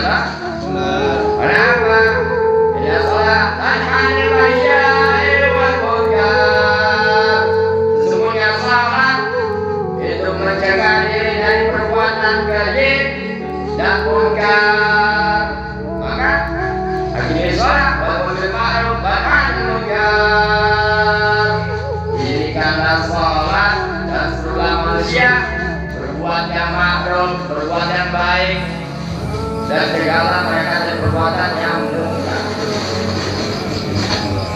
Pak? Kenapa? Inna sholat tanha 'anil fahsya'i wal munkar. Sesungguhnya sholat itu mencegah diri dari perbuatan keji dan munkar. Maka akhirnya sholat wal ma'ruf wa nahi munkar. Dirikanlah sholat dan serulah manusia berbuat yang ma'ruf, berbuat yang baik, dan cegahlah mereka dari perbuatan yang munkar.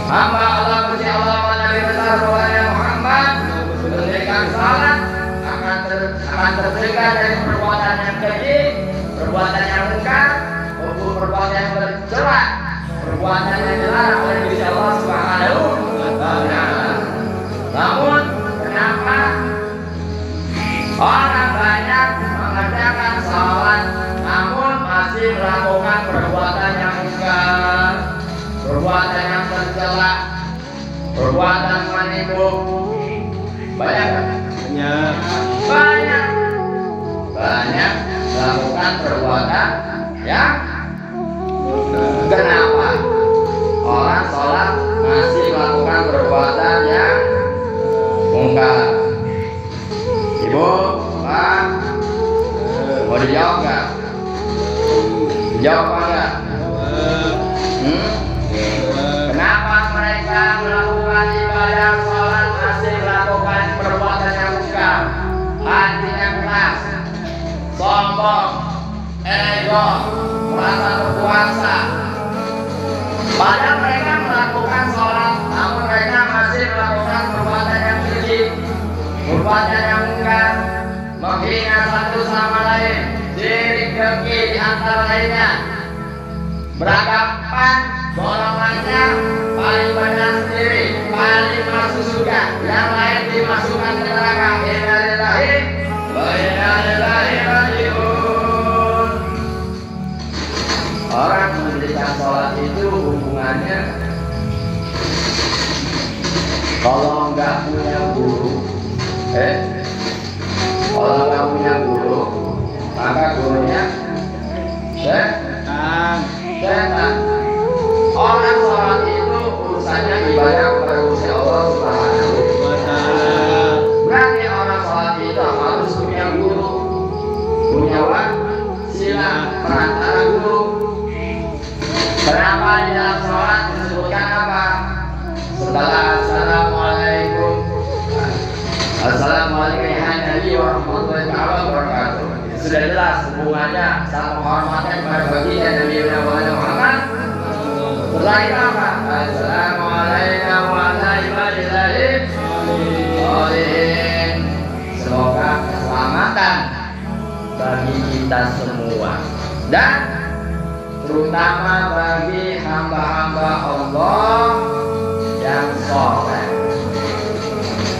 Hamba Allah puji Allah Nabi besar Muhammad mendirikan salat akan tercegah dari perbuatan yang keji, perbuatan yang munkar, maupun perbuatan yang tercela, perbuatan yang dilarang oleh Gusti Allah Subhanahu wa Ta'ala. Namun kenapa orang banyak mengerjakan salat namun masih melakukan perbuatan yang munkar, perbuatan yang tercela, perbuatan menipu? Banyak melakukan perbuatan yang kenapa orang sholat masih melakukan perbuatan yang munkar? Ibu, Pak, mau dijawab nggak? Jawab nggak? Kenapa mereka melakukan ibadah sholat masih melakukan perbuatan yang munkar? Hatinya keras, sombong, ego, merasa berkuasa. Padahal mereka melakukan sholat, namun mereka masih melakukan perbuatan yang keji, perbuatan yang munkar, menghina satu sama lain, sirik dengki di antara lainnya, beranggapan golongannya paling benar sendiri, paling masuk surga, yang lain dimasukkan ke neraka. Innalillahi wa inna ilaihi raji'un. Orang mendirikan sholat itu hubungannya, kalau nggak punya guru, kalau nggak punya guru, maka gurunya setan. Orang sholat itu urusannya ibadah kepada Gusti Allah Subhanahu wa Ta'ala. Berarti orang sholat itu harus punya guru, punya wasilah, perantara guru. Kenapa di dalam sholat disebutkan apa? Setelah assalamualaikum, assalamualaikum warahmatullahi wabarakatuh, sudah jelas hubungannya sama penghormatan kepada baginda Nabi Muhammad. Setelah itu apa? Assalamualaikum warahmatullahi wabarakatuh. Semoga keselamatan bagi kita semua dan terutama bagi hamba-hamba Allah yang soleh.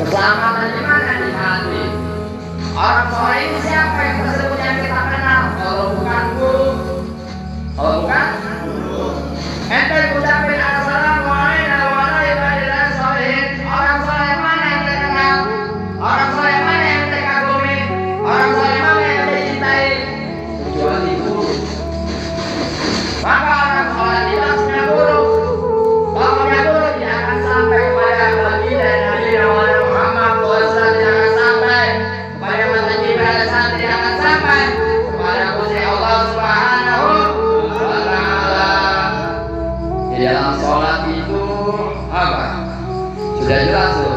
Keselamatan di mana? Di hati. Orang soleh ini siapa yang tersebut yang kita kenal? Kalau bukan guru, kalau bukan guru, ente ucapin assalamualaikum warahmatullahi wabarakatuh. Orang soleh mana yang kita kenal? Orang soleh mana yang kita kagumi? Orang soleh mana yang kita cintai? Kecuali guru. Maka orang soleh tidak punya guru. Kalau punya guru dia akan sampai kepada baginda Nabi Muhammad SAW, tidak akan sampai kepada mata Jibril, tidak akan sampai kepada Gusti Allah Subhanahu wa Ta'ala. Di dalam sholat itu apa? Sudah jelas tuh.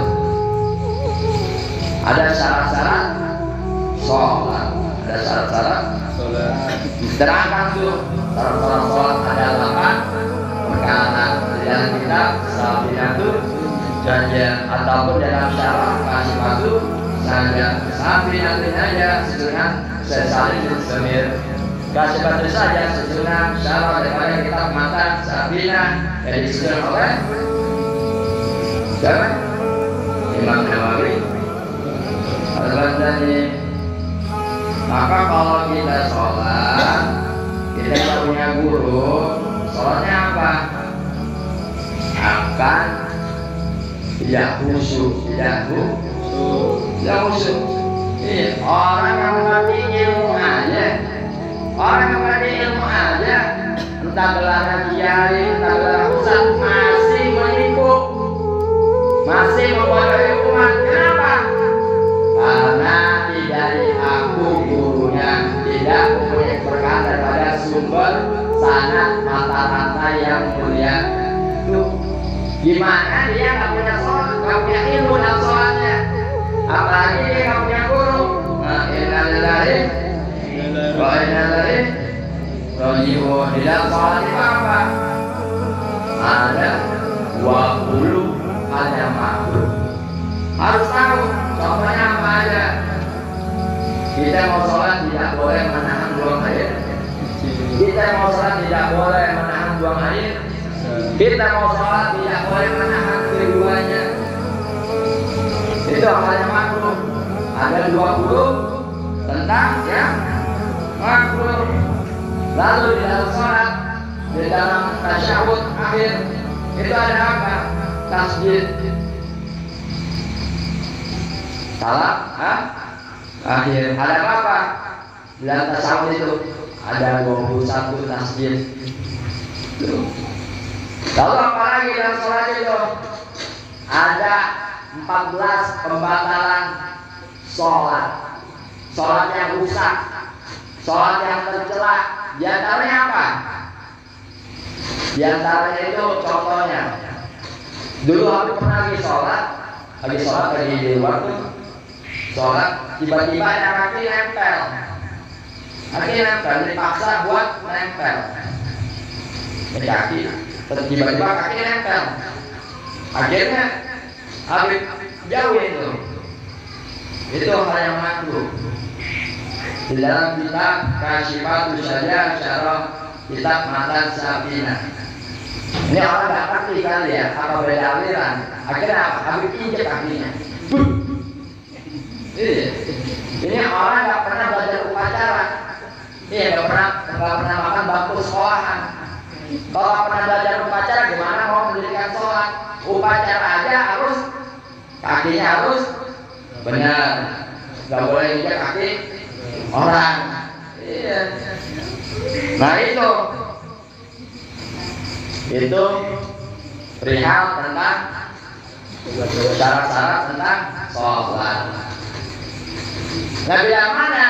Ada syarat-syarat sholat, ada syarat-syarat sholat. Terangkan tuh syarat-syarat sholat ada 8 perkara di dalam kitab Sabinatu Janjian ataupun dalam syarat Kasimatu saja. Sabinatu saja sesudah sesalin semir. Kasimatu saja sesudah syarat daripada kitab matan Sabinah yang disusun oleh siapa? Imam Nawawi Al-Ghazali. Maka kalau kita sholat, kita tidak punya guru, sholatnya apa? Akan tidak khusyuk, tidak khusyuk. Iya, orang yang mengerti ilmu aja Orang yang berani ilmu aja, entah gelarnya kiai, entah gelarnya ustaz, masih menipu, masih membodohi umat. Kenapa? Karena tidak diaku gurunya, tidak mempunyai keberkahan daripada sumber sanad mata-mata yang mulia. Tuh, gimana dia nggak punya sholat, nggak punya ilmu dalam sholatnya, apalagi dia nggak punya guru. Nah, innalillahi wa inna ilaihi raji'un. Di dalam sholat itu apa? Ada 20 hal yang makruh. Harus tahu. Contohnya apa aja? Kita mau sholat tidak boleh menahan buang air. Kita mau sholat tidak boleh menahan buang air. Kita mau sholat tidak boleh menahan keduanya. Itu hal yang makruh. Ada 20 tentang yang makruh. Lalu di dalam sholat, di dalam tasyahud akhir itu ada apa? Tasbih. Salam akhir ada apa? Di dalam tasyahud itu ada 21 tasbih. Lalu apa lagi dalam sholat itu? Ada 14 pembatalan sholat. Sholat yang rusak, sholat yang tercela. Di antaranya apa? Di antaranya itu contohnya. Dulu aku pernah lagi sholat lagi di luar tuh. Sholat tiba-tiba ada kaki nempel, dipaksa buat nempel di kaki, tiba-tiba kaki nempel, akhirnya habis jauhin tuh. Itu hal yang makruh. Di dalam kitab Kasyifatus Syarah Syarah kitab Matan Sabina. Ini orang nggak ngerti kali ya apa beda aliran. Akhirnya habis injek kakinya. Ini orang nggak pernah belajar upacara. Nggak pernah makan bangku sekolahan. Kalau pernah belajar upacara, gimana mau mendirikan sholat? Upacara aja harus kakinya harus benar. Nggak boleh injak kaki orang. Nah itu perihal tentang syarat-syarat tentang sholat. Nah, bila mana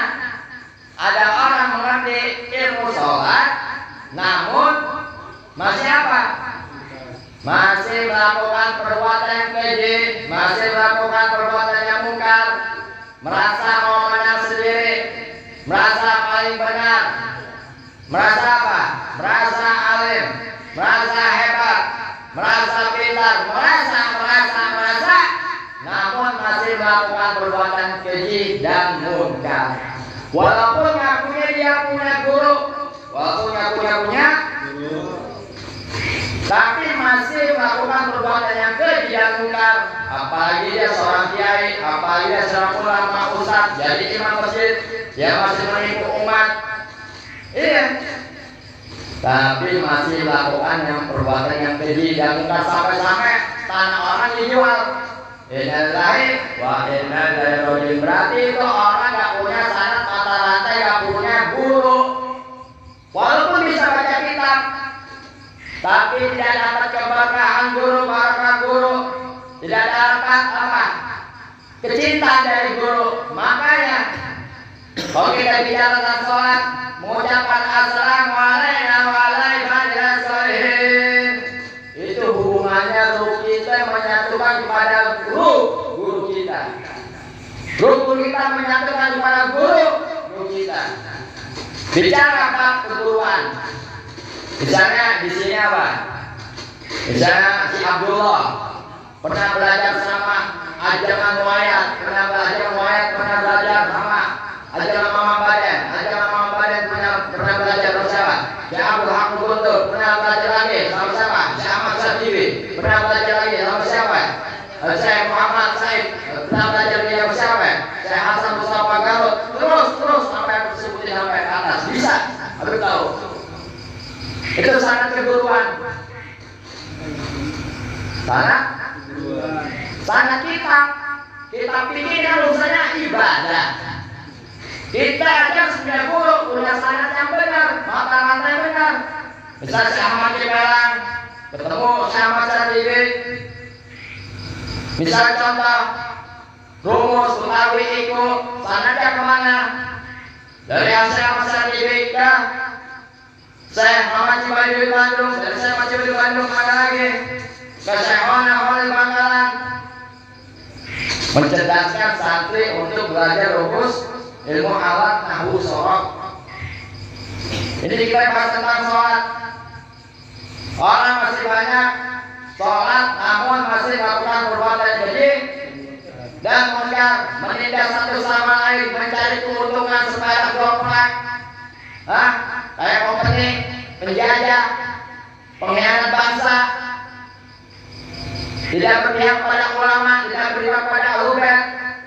ada orang mengerti ilmu sholat, namun masih apa? Masih melakukan perbuatan yang keji, masih melakukan perbuatan yang mungkar, merasa mau menang sendiri, merasa paling benar, merasa apa? Merasa alim, merasa hebat, merasa pintar, merasa, namun masih melakukan perbuatan keji dan munkar. Walaupun ngakunya dia punya guru, tapi masih melakukan perbuatan yang keji dan munkar. Apalagi dia seorang kiai, apalagi dia seorang ulama ustaz, jadi imam masjid, dia masih menipu umat. Iya. Tapi masih melakukan yang perbuatan yang keji dan munkar sampai tanah orang dijual. Innalillahi wa inna ilaihi raji'un. Berarti itu orang gak punya sanad mata rantai, gak punya guru. Walaupun bisa baca kitab, tapi tidak dapat keberkahan guru, barakah guru, tidak dapat apa? Kecintaan dari guru. Makanya kalau kita bicara tentang sholat, mengucapkan assalamualaikum warahmatullahi wabarakatuh, itu hubungannya guru kita menyatukan kepada guru kita. Guru kita menyatukan kepada guru kita. Bicara apa keguruan? Misalnya di sini apa? Misalnya si Abdullah pernah belajar sama Ajaman Muayyad, pernah belajar sama Ajaman Mama Baden, pernah belajar bersama si Abdul Haq Guntur, pernah belajar lagi sama siapa? Si Ahmad Sadiwi, pernah belajar lagi sama siapa? Saya Muhammad Said, pernah belajar dia sama siapa? Saya Hasan Mustafa Garut, terus sampai aku sebutin sampai ke atas, bisa? Aku tahu. Itu sangat keguruan. Sangat kita pikir kan urusannya ibadah. Kita aja punya guru, punya sanad yang benar, mata-mata yang benar. Misal Syekh Ahmad Ciperang ketemu Syekh Ahmad Syadili. Misal contoh rumus utawi iku sanadnya kemana? Dari Syekh Ahmad Syadili ke Syekh Muhammad Cibadi di Bandung, dari Syekh Muhammad Cibadi di Bandung ada lagi ke Syekh Muhammad di Bangkalan. Mencerdaskan santri untuk belajar rumus ilmu alat nahwu sorok. Ini kita bahas tentang sholat. Orang masih banyak sholat namun masih melakukan perbuatan keji dan mungkar, menindas satu sama lain, mencari keuntungan sebarang dongkrak, kayak kompeni, penjajah, pengkhianat bangsa, tidak berpihak pada ulama, tidak berpihak pada ulama,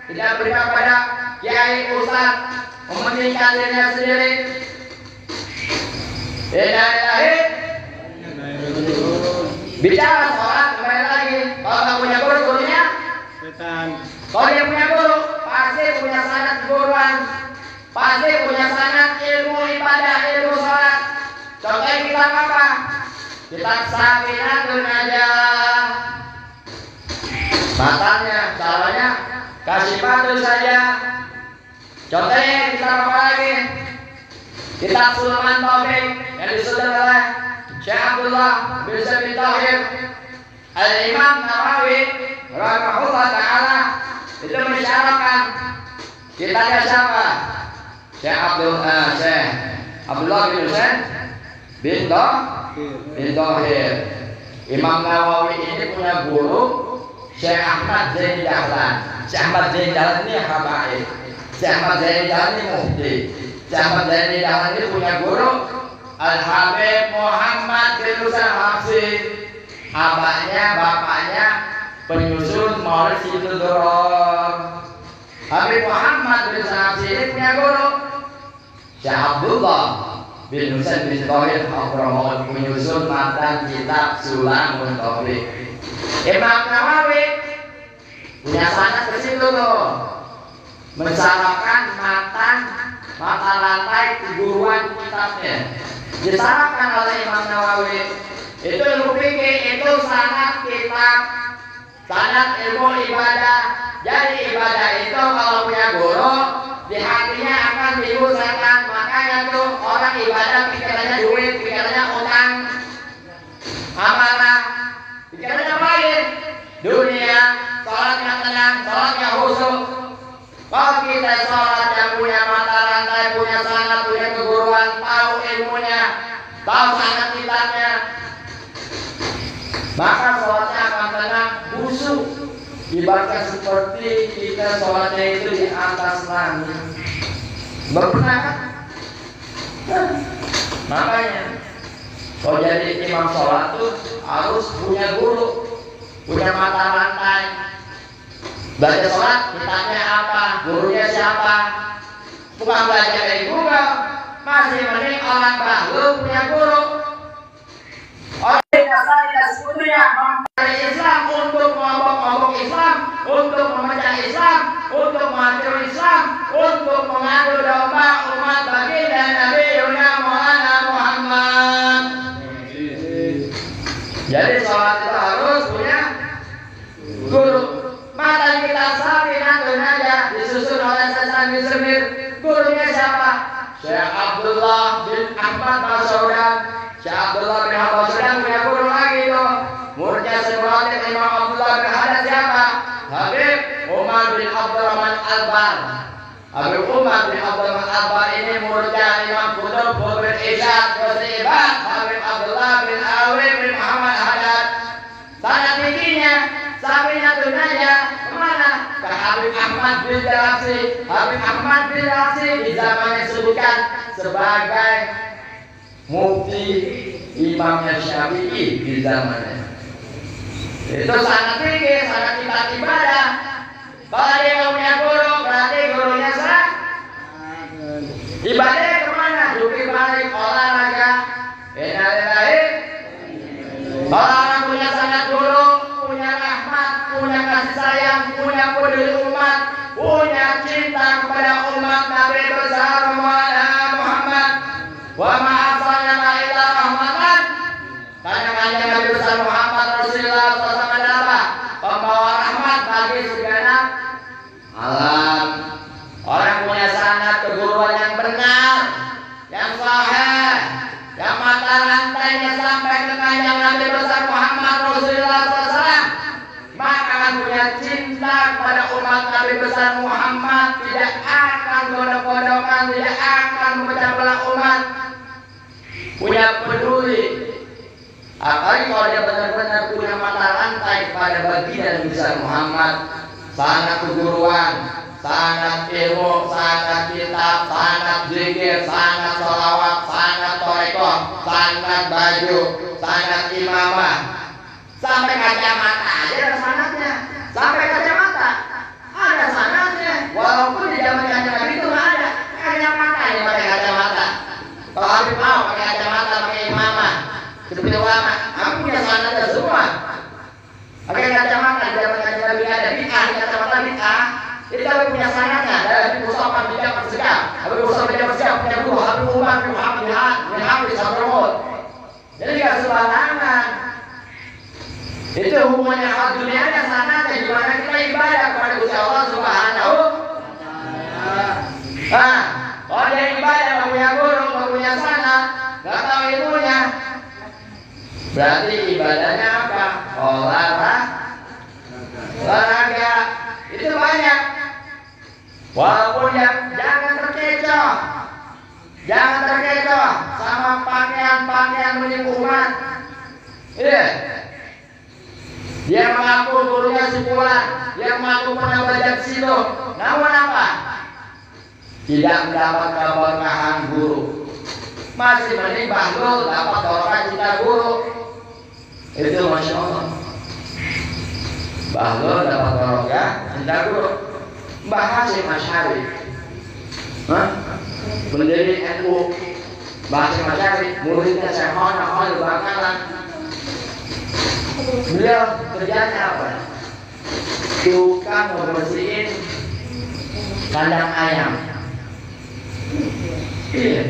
tidak berpihak pada kiai ustaz, mementingkan dirinya sendiri. Innalillahi. Bicara sholat kembali lagi. Kalau nggak punya guru, gurunya setan. Kalau dia punya guru, pasti punya sanad guruan, pasti punya sanad ilmu ibadah, ilmu sholat. Contohnya kitab apa? Kitab Safinatun Najah. Matanya, caranya kasih patuh saja. Contohnya kitab apa lagi? Kitab Sulaiman Taufik yang disusun oleh Syekh Abdullah bin Sabit Tahir. Al-Imam Nawawi rahimahullah ta'ala itu mensyaratkan kitabnya siapa? Syekh Abdullah bin Husain bin Tahir. Imam Nawawi ini punya guru Syekh Ahmad Zaini Dahlan. Syekh Ahmad Zaini Dahlan ini habaib. Syekh Ahmad Zaini Dahlan ini mufti. Syekh Ahmad Zaini Dahlan ini punya guru Al-Habib Muhammad bin Husain Habsyi. Abahnya, bapaknya penyusun Maulid Situduror. Habib Muhammad bin Husain Habsyi ini punya guru Syekh Abdullah bin Husain bin Tahir Al-Qur'an, penyusun matan kitab Sulamun Taufik. Imam Nawawi punya sanad ke situ tuh, mensyaratkan mata rantai keguruan kitabnya disyaratkan oleh Imam Nawawi. Itu ilmu fikih, itu sanad kitab, sanad ilmu ibadah. Jadi ibadah itu kalau punya guru, di hatinya akan diusahakan. Makanya tuh orang ibadah pikirannya duit, pikirannya utang, amanah, pikirannya lain, dunia, sholatnya tenang, sholatnya khusyuk. Kalau kita sholat yang punya mata rantai, punya sanad, punya keguruan, tahu ilmunya, tahu sanad kitabnya, maka sholatnya akan tenang, khusyuk. Ibaratnya seperti kita sholatnya itu di atas langit. Berpernah kan? Makanya kalau jadi imam sholat tuh harus punya guru, punya mata rantai. Baca sholat, kitabnya apa, gurunya siapa. Bukan belajar dari Google, masih mending orang baru punya guru. Orang tidak sebetulnya mencari Islam untuk mengombong Islam, untuk memecah Islam, untuk menghancur Islam, untuk mengadu domba umat baginda Nabi Maulana Muhammad. Jadi sholat itu harus punya guru. Mata kita Safinatun Najah disusun oleh Syekh bin Semir. Gurunya siapa? Syekh Abdullah bin Ahmad Basaudan. Syekh Abdullah bin Ahmad Basaudan punya guru lagi tuh. Muridnya sebenarnya Imam Abdullah bin Haddad siapa? Habib Umar bin Abdurrahman Al-Bar. Habib Umar bin Abdurrahman Al-Bar ini muridnya Imam Qutb bin Isyaq bin Ibad. Habib Abdullah bin Alwi bin Muhammad Haddad. Sanad tingginya Safinatun Najah kemana? Ke Habib Ahmad bin Jalasi. Habib Ahmad bin Jalasi di zamannya disebutkan sebagai mufti Imamnya Syafi'i di zamannya. Itu sangat tinggi, sangat kitab ibadah. Kalau dia nggak punya guru, berarti gurunya sah. Ibadahnya kemana? Jukir balik, olahraga. Innalillahi. Kalau orang punya sangat guru, punya rahmat, punya kasih sayang, punya peduli umat, punya cinta kepada umat Nabi besar kepada umat Nabi besar Muhammad, tidak akan godok-godokan, tidak akan memecah belah umat. Punya peduli. Apalagi kalau dia benar-benar punya mata rantai kepada baginda Nabi besar Muhammad, sangat keguruan, sangat ilmu, sangat kitab, sangat zikir, sangat sholawat, sangat torekoh, sangat baju, sangat imamah, sampai kacamata aja ada sanatnya, sampai kacamata ada sanatnya. Walaupun di zaman Nabi itu nggak ada kacamata yang pakai kacamata. Kalau Habib mau pakai kacamata, pakai imamah, seperti ulama, aku punya sanatnya semua. Pakai kacamata di zaman Nabi ada bid'ah, kacamata bid'ah. Jadi kalau punya sanatnya, dari Mustafa bin Ja'far Segaf, Habib Mustafa bin Ja'far Segaf punya guru, Habib Umar bin Muhammad bin Hafiz Abdurrahman. Jadi nggak sembarangan. Itu hubungannya hal dunia ada sanatnya, di mana kita ibadah kepada Gusti Allah Subhanahu. Nah, kalau dia ibadah nggak punya guru, nggak punya sanat, nggak tahu ilmunya, berarti ibadahnya apa? Olahraga. Itu banyak. Walaupun jangan terkecoh sama pakaian menipuman. Iya. Dia mengaku gurunya sebulan, dia mengaku pernah belajar silo. Namun apa? Tidak mendapat keberkahan guru. Masih mending Bahlul dapat barokah cinta guru. Itu Masya Allah. Bahlul dapat barokah cinta guru. Mbah Hasyim Asy'ari, pendiri NU, Mbah Hasyim Asy'ari, muridnya Syekh Khalil Bangkalan. Beliau kerjanya apa? Tukang membersihin kandang ayam. Iya.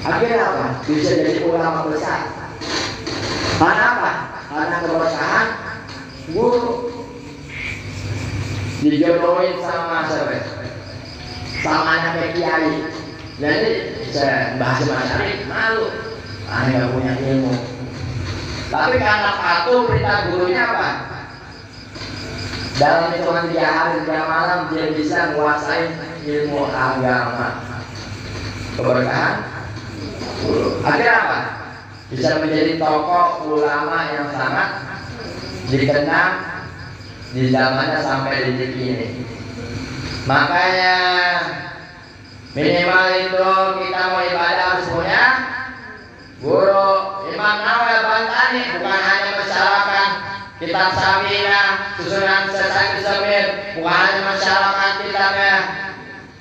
Akhirnya apa? Bisa jadi ulama besar. Karena apa? Karena keberkahan guru. Dijodohin sama siapa? Sama anaknya kiai. Jadi saya bahas Asy'ari malu. Nggak punya ilmu. Tapi karena patuh perintah gurunya apa? Dalam hitungan 3 hari 3 malam dia bisa menguasai ilmu agama. Keberkahan. Akhirnya apa? Bisa menjadi tokoh ulama yang sangat dikenal di zamannya sampai detik ini. Makanya minimal itu kita mau ibadah harus punya guru. Imam Nawawi Al-Bantani bukan hanya masyarakat kitab Saminah, susunan Syekh Samir, bukan hanya masyarakat kitabnya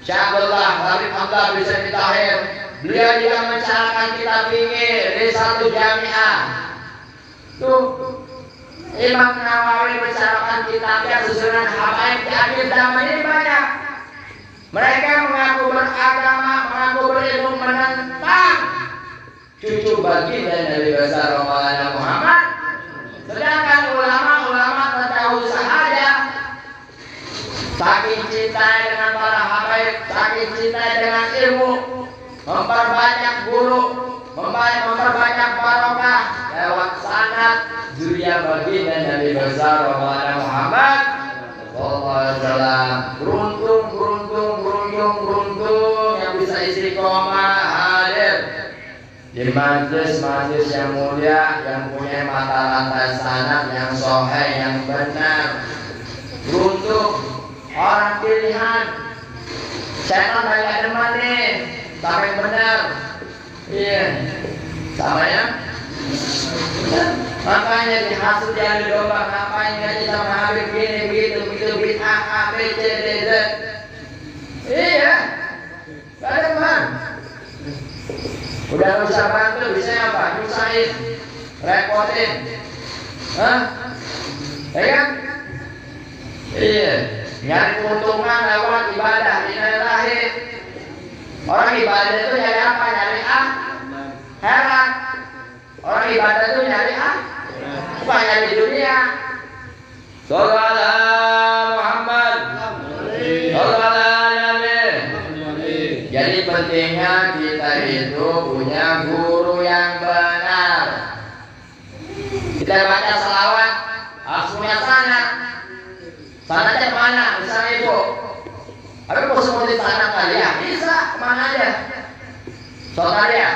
Syekh Abdullah Habib Abdullah bin Said Tahir. Beliau juga masyarakat kitab fikih Risalah Jami'ah. Tuh Imam Nawawi masyarakat kitabnya susunan Habaib di akhir zaman ini banyak. Mereka mengaku beragama, mengaku berilmu, menentang cucu baginda Nabi besar Rasulullah Muhammad. Sedangkan ulama-ulama tahu sahaja, saking cinta dengan para habaib, saking cinta dengan ilmu, memperbanyak guru, memperbanyak barokah lewat sanad zuriyah baginda Nabi besar Rasulullah Muhammad sallallahu alaihi wasallam. Beruntung yang bisa istiqomah hadir di majelis yang mulia, yang punya mata rantai sanad yang sahih, yang benar. Beruntung orang pilihan. Setan banyak demen nih, tapi benar. Iya, sama ya. Makanya dihasut yang didomba, ngapain ngaji sama Habib gini begitu bid'ah A B C D Z. Iya, gak ada teman. Udah usah bantu, bisa apa? Nyusahin, repotin. Ya kan? Iya, nyari keuntungan lewat ibadah, innalillahi. Orang ibadah itu nyari apa? Nyari akhirat. Orang ibadah itu nyari bukan nyari dunia. Shallallahu alaihi Muhammad. Shallallahu alaihi. Jadi pentingnya kita itu punya guru yang benar. Kita baca selawat harus punya sanad aja. Soalnya ya,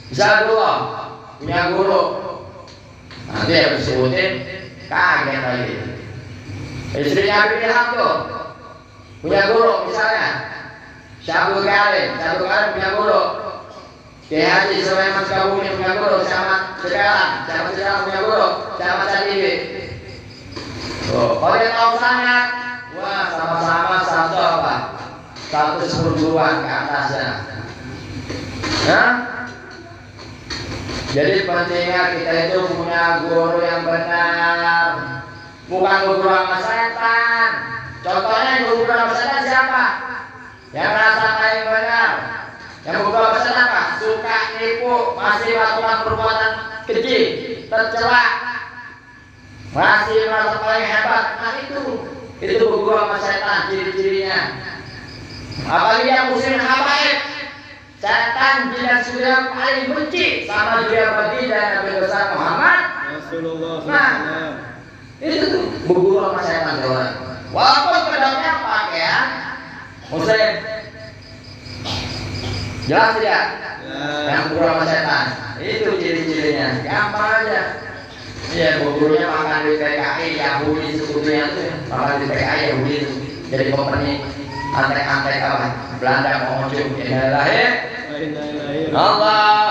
misal dulu punya guru, nanti habis sebutin kaget lagi. Istrinya Habib Ilham tuh punya guru misalnya, Syabul Karim punya guru, Kiai Haji Sulaiman Sukabumi punya guru, sama Sekarang punya guru, sama Sadiwi. Oh, kalau dia tahu sangat, wah sama-sama satu apa? 110 ke atasnya. Nah, jadi pentingnya kita itu punya guru yang benar, bukan guru sama setan. Contohnya guru sama setan siapa? Yang rasa paling benar, yang guru sama setan apa? Suka nipu, masih melakukan perbuatan keji, tercela, masih merasa paling hebat. Nah itu guru sama setan ciri-cirinya. Apalagi yang muslim habaib, setan tidak sudah paling benci sama dia bagi dan Nabi besar Muhammad Rasulullah. Nah, itu tuh berguru sama setan kawan. Walaupun kedalamnya pakaian muslim, jelas tidak? Yang berguru sama setan, itu ciri-cirinya. Gampang aja. Iya, bergurunya makan di PKI Yahudi sekutunya tuh, makan di PKI Yahudi itu. Jadi company antek-antek apa? Belanda mau muncul. Innalillahi. Allah.